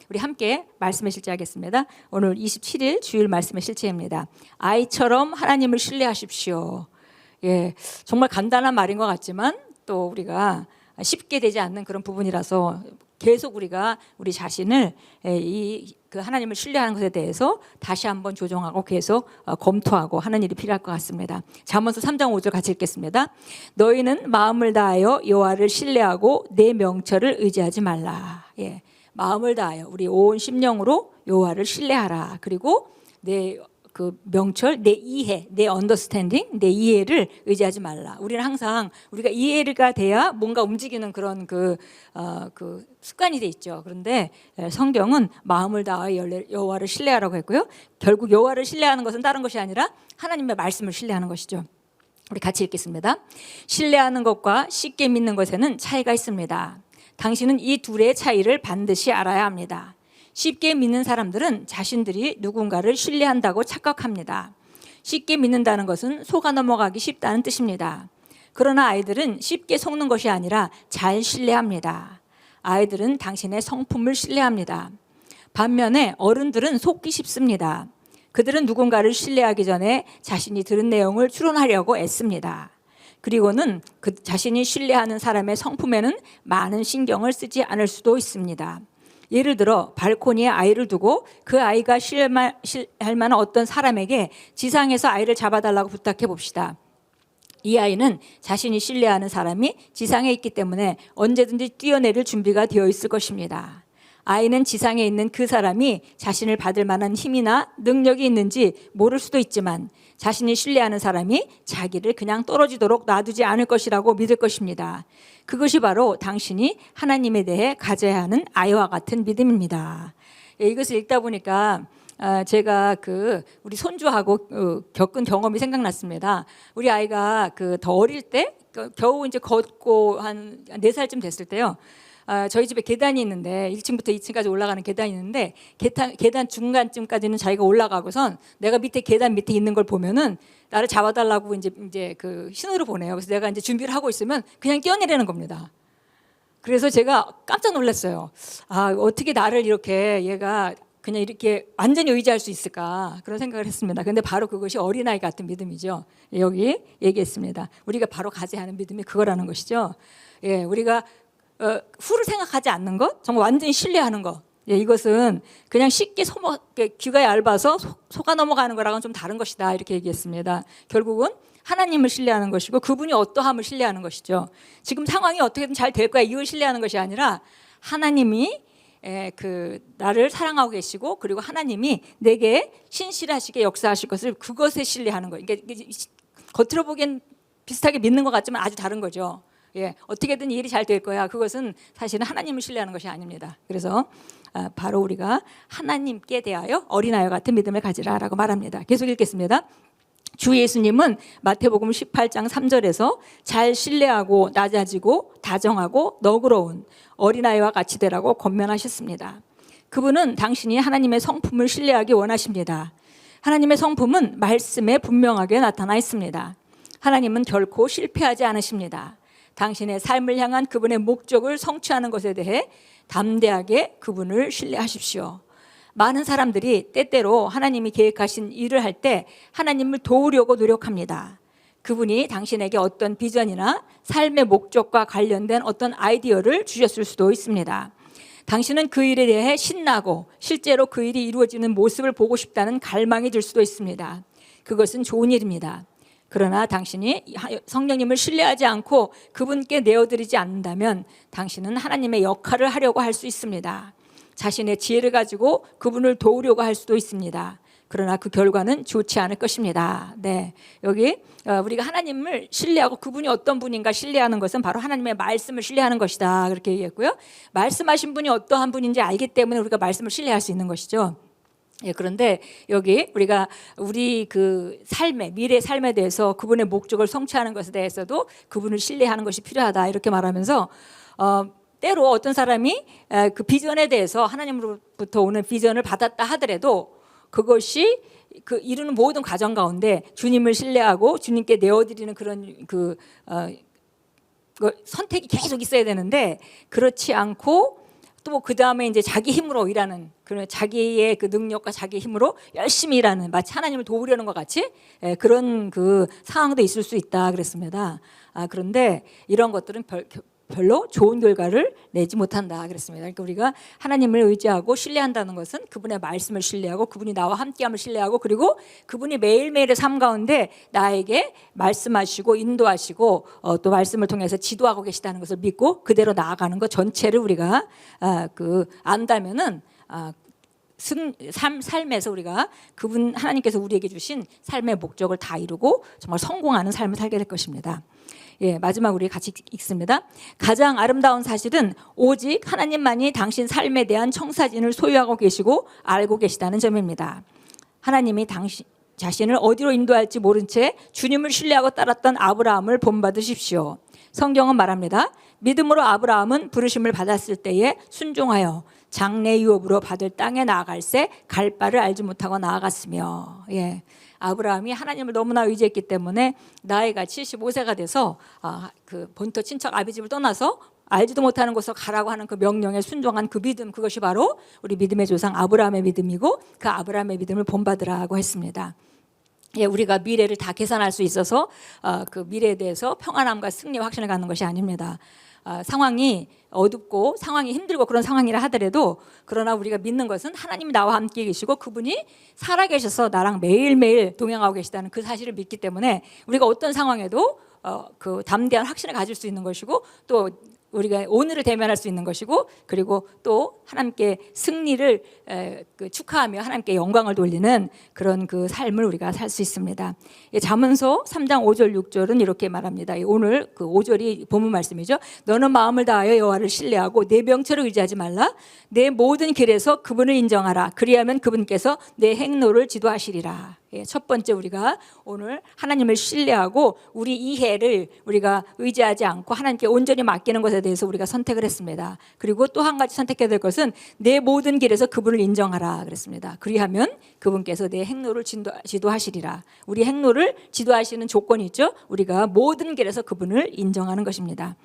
우리 함께 말씀의 실제하겠습니다. 오늘 27일 주일 말씀의 실제입니다. 아이처럼 하나님을 신뢰하십시오. 예, 정말 간단한 말인 것 같지만 또 우리가 쉽게 되지 않는 그런 부분이라서 계속 우리가 우리 자신을 그 하나님을 신뢰하는 것에 대해서 다시 한번 조정하고 계속 검토하고 하는 일이 필요할 것 같습니다. 잠언서 3장 5절 같이 읽겠습니다. 너희는 마음을 다하여 여호와를 신뢰하고 내 명철을 의지하지 말라. 예, 마음을 다하여 우리 온 심령으로 여호와를 신뢰하라. 그리고 내 그 명철, 내 이해, 내 언더스탠딩, 내 이해를 의지하지 말라. 우리는 항상 우리가 이해가 돼야 뭔가 움직이는 그런 그 습관이 돼 있죠. 그런데 성경은 마음을 다하여 여호와를 신뢰하라고 했고요. 결국 여호와를 신뢰하는 것은 다른 것이 아니라 하나님의 말씀을 신뢰하는 것이죠. 우리 같이 읽겠습니다. 신뢰하는 것과 쉽게 믿는 것에는 차이가 있습니다. 당신은 이 둘의 차이를 반드시 알아야 합니다. 쉽게 믿는 사람들은 자신들이 누군가를 신뢰한다고 착각합니다. 쉽게 믿는다는 것은 속아 넘어가기 쉽다는 뜻입니다. 그러나 아이들은 쉽게 속는 것이 아니라 잘 신뢰합니다. 아이들은 당신의 성품을 신뢰합니다. 반면에 어른들은 속기 쉽습니다. 그들은 누군가를 신뢰하기 전에 자신이 들은 내용을 추론하려고 애씁니다. 그리고는 그 자신이 신뢰하는 사람의 성품에는 많은 신경을 쓰지 않을 수도 있습니다. 예를 들어 발코니에 아이를 두고 그 아이가 신뢰할 만한 어떤 사람에게 지상에서 아이를 잡아달라고 부탁해 봅시다. 이 아이는 자신이 신뢰하는 사람이 지상에 있기 때문에 언제든지 뛰어내릴 준비가 되어 있을 것입니다. 아이는 지상에 있는 그 사람이 자신을 받을 만한 힘이나 능력이 있는지 모를 수도 있지만 자신이 신뢰하는 사람이 자기를 그냥 떨어지도록 놔두지 않을 것이라고 믿을 것입니다. 그것이 바로 당신이 하나님에 대해 가져야 하는 아이와 같은 믿음입니다. 이것을 읽다 보니까 제가 우리 손주하고 겪은 경험이 생각났습니다. 우리 아이가 더 어릴 때 겨우 이제 걷고 한 4살쯤 됐을 때요. 저희 집에 계단이 있는데 1층부터 2층까지 올라가는 계단이 있는데 계단 중간쯤까지는 자기가 올라가고선 내가 밑에 계단 밑에 있는 걸 보면은 나를 잡아달라고 이제 그 신호를 보내요. 그래서 내가 이제 준비를 하고 있으면 그냥 뛰어내리는 겁니다. 그래서 제가 깜짝 놀랐어요. 어떻게 나를 이렇게 얘가 그냥 이렇게 완전히 의지할 수 있을까 그런 생각을 했습니다. 그런데 바로 그것이 어린아이 같은 믿음이죠. 여기 얘기했습니다. 우리가 바로 가져야 하는 믿음이 그거라는 것이죠. 예, 우리가 후를 생각하지 않는 것, 정말 완전히 신뢰하는 것. 예, 이것은 그냥 쉽게 귀가 얇아서 속아 넘어가는 거랑은 좀 다른 것이다 이렇게 얘기했습니다. 결국은 하나님을 신뢰하는 것이고 그분이 어떠함을 신뢰하는 것이죠. 지금 상황이 어떻게든 잘 될 거야 이걸 신뢰하는 것이 아니라 하나님이 나를 사랑하고 계시고 그리고 하나님이 내게 신실하시게 역사하실 것을 그것에 신뢰하는 거예요. 그러니까 겉으로 보기엔 비슷하게 믿는 것 같지만 아주 다른 거죠. 예, 어떻게든 일이 잘 될 거야. 그것은 사실은 하나님을 신뢰하는 것이 아닙니다. 그래서 바로 우리가 하나님께 대하여 어린아이와 같은 믿음을 가지라라고 말합니다. 계속 읽겠습니다. 주 예수님은 마태복음 18장 3절에서 잘 신뢰하고 낮아지고 다정하고 너그러운 어린아이와 같이 되라고 권면하셨습니다. 그분은 당신이 하나님의 성품을 신뢰하기 원하십니다. 하나님의 성품은 말씀에 분명하게 나타나 있습니다. 하나님은 결코 실패하지 않으십니다. 당신의 삶을 향한 그분의 목적을 성취하는 것에 대해 담대하게 그분을 신뢰하십시오. 많은 사람들이 때때로 하나님이 계획하신 일을 할 때 하나님을 도우려고 노력합니다. 그분이 당신에게 어떤 비전이나 삶의 목적과 관련된 어떤 아이디어를 주셨을 수도 있습니다. 당신은 그 일에 대해 신나고 실제로 그 일이 이루어지는 모습을 보고 싶다는 갈망이 들 수도 있습니다. 그것은 좋은 일입니다. 그러나 당신이 성령님을 신뢰하지 않고 그분께 내어드리지 않는다면 당신은 하나님의 역할을 하려고 할 수 있습니다. 자신의 지혜를 가지고 그분을 도우려고 할 수도 있습니다. 그러나 그 결과는 좋지 않을 것입니다. 네, 여기 우리가 하나님을 신뢰하고 그분이 어떤 분인가 신뢰하는 것은 바로 하나님의 말씀을 신뢰하는 것이다 그렇게 얘기했고요. 말씀하신 분이 어떠한 분인지 알기 때문에 우리가 말씀을 신뢰할 수 있는 것이죠. 예, 그런데 여기 우리가 우리 미래 삶에 대해서 그분의 목적을 성취하는 것에 대해서도 그분을 신뢰하는 것이 필요하다 이렇게 말하면서 때로 어떤 사람이 그 비전에 대해서 하나님으로부터 오는 비전을 받았다 하더라도 그것이 이루는 모든 과정 가운데 주님을 신뢰하고 주님께 내어드리는 그런 선택이 계속 있어야 되는데 그렇지 않고 또 그 다음에 이제 자기 힘으로 일하는 그런 자기의 그 능력과 자기 힘으로 열심히 일하는 마치 하나님을 도우려는 것 같이 그런 그 상황도 있을 수 있다 그랬습니다. 그런데 이런 것들은 별로 좋은 결과를 내지 못한다 그랬습니다. 그러니까 우리가 하나님을 의지하고 신뢰한다는 것은 그분의 말씀을 신뢰하고 그분이 나와 함께함을 신뢰하고 그리고 그분이 매일매일의 삶 가운데 나에게 말씀하시고 인도하시고 또 말씀을 통해서 지도하고 계시다는 것을 믿고 그대로 나아가는 것 전체를 우리가 안다면은 삶에서 우리가 그분 하나님께서 우리에게 주신 삶의 목적을 다 이루고 정말 성공하는 삶을 살게 될 것입니다. 마지막 우리 같이 읽습니다. 가장 아름다운 사실은 오직 하나님만이 당신 삶에 대한 청사진을 소유하고 계시고 알고 계시다는 점입니다. 하나님이 당신 자신을 어디로 인도할지 모른 채 주님을 신뢰하고 따랐던 아브라함을 본받으십시오. 성경은 말합니다. 믿음으로 아브라함은 부르심을 받았을 때에 순종하여 장래 유업으로 받을 땅에 나아갈새 갈 바를 알지 못하고 나아갔으며. 아브라함이 하나님을 너무나 의지했기 때문에 나이가 75세가 돼서 그 본토 친척 아비집을 떠나서 알지도 못하는 곳으로 가라고 하는 그 명령에 순종한 그 믿음, 그것이 바로 우리 믿음의 조상 아브라함의 믿음이고 그 아브라함의 믿음을 본받으라고 했습니다. 우리가 미래를 다 계산할 수 있어서 그 미래에 대해서 평안함과 승리와 확신을 갖는 것이 아닙니다. 상황이 어둡고 상황이 힘들고 그런 상황이라 하더라도 그러나 우리가 믿는 것은 하나님이 나와 함께 계시고 그분이 살아계셔서 나랑 매일매일 동행하고 계시다는 그 사실을 믿기 때문에 우리가 어떤 상황에도 그 담대한 확신을 가질 수 있는 것이고 또 우리가 오늘을 대면할 수 있는 것이고 그리고 또 하나님께 승리를 축하하며 하나님께 영광을 돌리는 그런 그 삶을 우리가 살 수 있습니다. 잠언서 3장 5절 6절은 이렇게 말합니다. 오늘 그 5절이 본문 말씀이죠. 너는 마음을 다하여 여호와를 신뢰하고 내 명철을 의지하지 말라. 내 모든 길에서 그분을 인정하라. 그리하면 그분께서 내 행로를 지도하시리라. 첫 번째 우리가 오늘 하나님을 신뢰하고 우리 이해를 우리가 의지하지 않고 하나님께 온전히 맡기는 것에 대해서 우리가 선택을 했습니다. 그리고 또 한 가지 선택해야 될 것은 내 모든 길에서 그분을 인정하라 그랬습니다. 그리하면 그분께서 내 행로를 지도하시리라. 우리 행로를 지도하시는 조건이 있죠. 우리가 모든 길에서 그분을 인정하는 것입니다.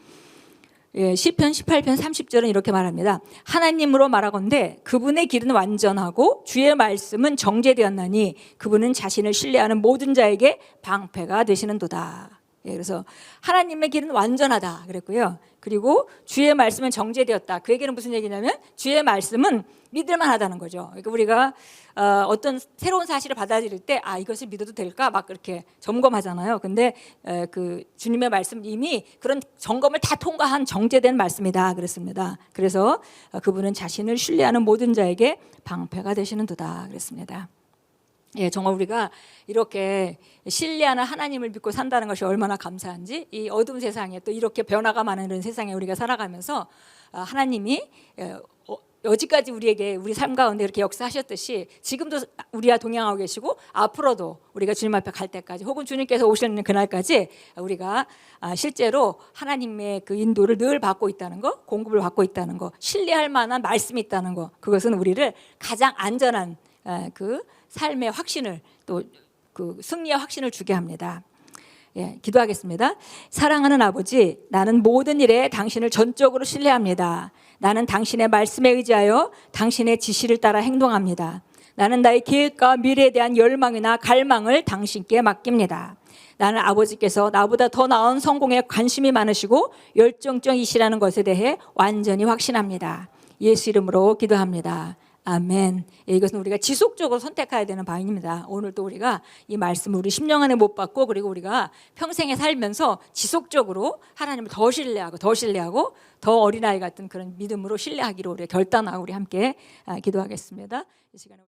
시편 18편 30절은 이렇게 말합니다. 하나님으로 말하건대 그분의 길은 완전하고 주의 말씀은 정죄되었나니 그분은 자신을 신뢰하는 모든 자에게 방패가 되시는도다. 그래서 하나님의 길은 완전하다 그랬고요. 그리고 주의 말씀은 정죄되었다. 그 얘기는 무슨 얘기냐면 주의 말씀은 믿을만 하다는 거죠. 그러니까 우리가 어떤 새로운 사실을 받아들일 때 이것을 믿어도 될까 막 그렇게 점검하잖아요. 근데 그 주님의 말씀 이미 그런 점검을 다 통과한 정죄된 말씀이다 그랬습니다. 그래서 그분은 자신을 신뢰하는 모든 자에게 방패가 되시는도다 그랬습니다. 정말 우리가 이렇게 신뢰하는 하나님을 믿고 산다는 것이 얼마나 감사한지 이 어두운 세상에 또 이렇게 변화가 많은 이런 세상에 우리가 살아가면서 하나님이 여지까지 우리에게 우리 삶 가운데 이렇게 역사하셨듯이 지금도 우리와 동행하고 계시고 앞으로도 우리가 주님 앞에 갈 때까지 혹은 주님께서 오시는 그날까지 우리가 실제로 하나님의 그 인도를 늘 받고 있다는 거, 공급을 받고 있다는 거, 신뢰할 만한 말씀이 있다는 거, 그것은 우리를 가장 안전한 그 삶의 확신을 또 그 승리의 확신을 주게 합니다. 기도하겠습니다. 사랑하는 아버지, 나는 모든 일에 당신을 전적으로 신뢰합니다. 나는 당신의 말씀에 의지하여 당신의 지시를 따라 행동합니다. 나는 나의 계획과 미래에 대한 열망이나 갈망을 당신께 맡깁니다. 나는 아버지께서 나보다 더 나은 성공에 관심이 많으시고 열정적이시라는 것에 대해 완전히 확신합니다. 예수 이름으로 기도합니다. 아멘. 이것은 우리가 지속적으로 선택해야 되는 바입니다. 오늘 또 우리가 이 말씀을 우리 10년 안에 못 받고 그리고 우리가 평생에 살면서 지속적으로 하나님을 더 신뢰하고 더 어린아이 같은 그런 믿음으로 신뢰하기로 우리 결단하고 우리 함께 기도하겠습니다. 이 시간에